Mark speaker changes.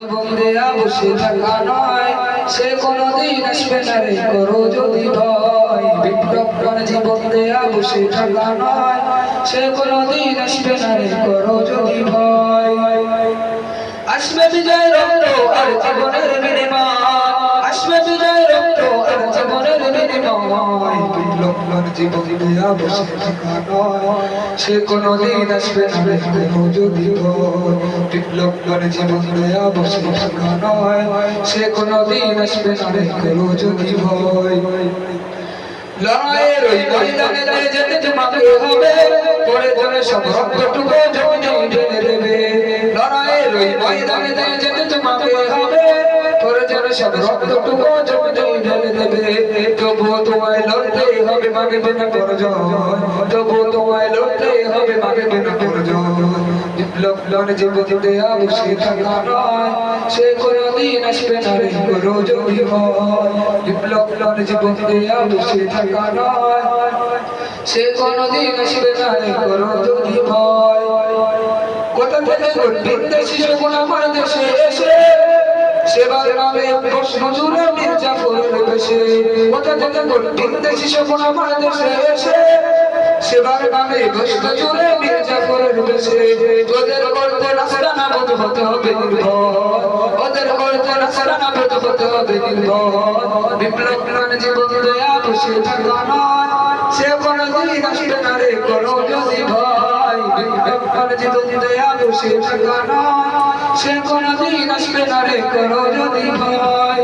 Speaker 1: বন্দেয়া বসে থাকা নয়, সে কোনদিন আসবে না রে করো যদি ভয়। বিপ্লব প্রাণ জীবন দেয়া বসে থাকা নয়, সে কোনদিন আসবে না রে করো যদি ভয়। আসবে বিজয় রক্ত আর জীবনের বিনিময়, আসবে বিজয় রক্ত আর জীবনের বিনিময়। বিপ্লব প্রাণ জীবন দেয়া বসে থাকা নয়, সে কোনদিন আসবে না রে করো যদি ভয়। বিপ্লব প্রাণ জীবন দেয়া বসে থাকা নয়, সে কোনদিন আসবে না রে করো যদি ভয়। লড়াইয়ের ওই ময়দানে যেতে তোমাকে হবে, পড়ে পড়ে সব রক্তটুকু জমি জমি ঢেলে দেবে। লড়াইয়ের ওই ময়দানে যেতে তোমাকে হবে, পড়ে পড়ে সব রক্তটুকু জমি জমি ঢেলে দেবে। তবুও তোমায় লড়তেই হবে, মাগবে না পরাজয়। তবুও তোমায় লড়তেই হবে, মাগবে না পরাজয়। বিপ্লব প্রাণ জীবন দেয়া বসে থাকা নয়, সে কোনদিন আসবে না রে করো যদি ভয়। বিপ্লব প্রাণ জীবন দেয়া বসে থাকা নয়, সে কোনদিন আসবে না রে করো যদি ভয়। কোথা থেকে বৃন্দে শিশুগুণ আমার দেশে এসে, সেবার নামে মজুরে মির্জাফরের বেশে। কোথা থেকে বৃন্দে শিশুগুণ আমার দেশে এসে, সেবার নামে মজুরে মির্জাফরের বেশে। ওদের করতে রাস্তা না বোধ হতে হবে নির্ভয়, ওদের করতে রাস্তা না বোধ হতে হবে নির্ভয়। বিপ্লব প্রাণ জীবন দেয়া বসে থাকা নয়, সে কোনদিন আসবে না রে করো যদি ভয়। বিপ্লব প্রাণ জীবন দেয়া বসে থাকা নয়, সে কোনদিন আসবে না রে করো যদি ভয়।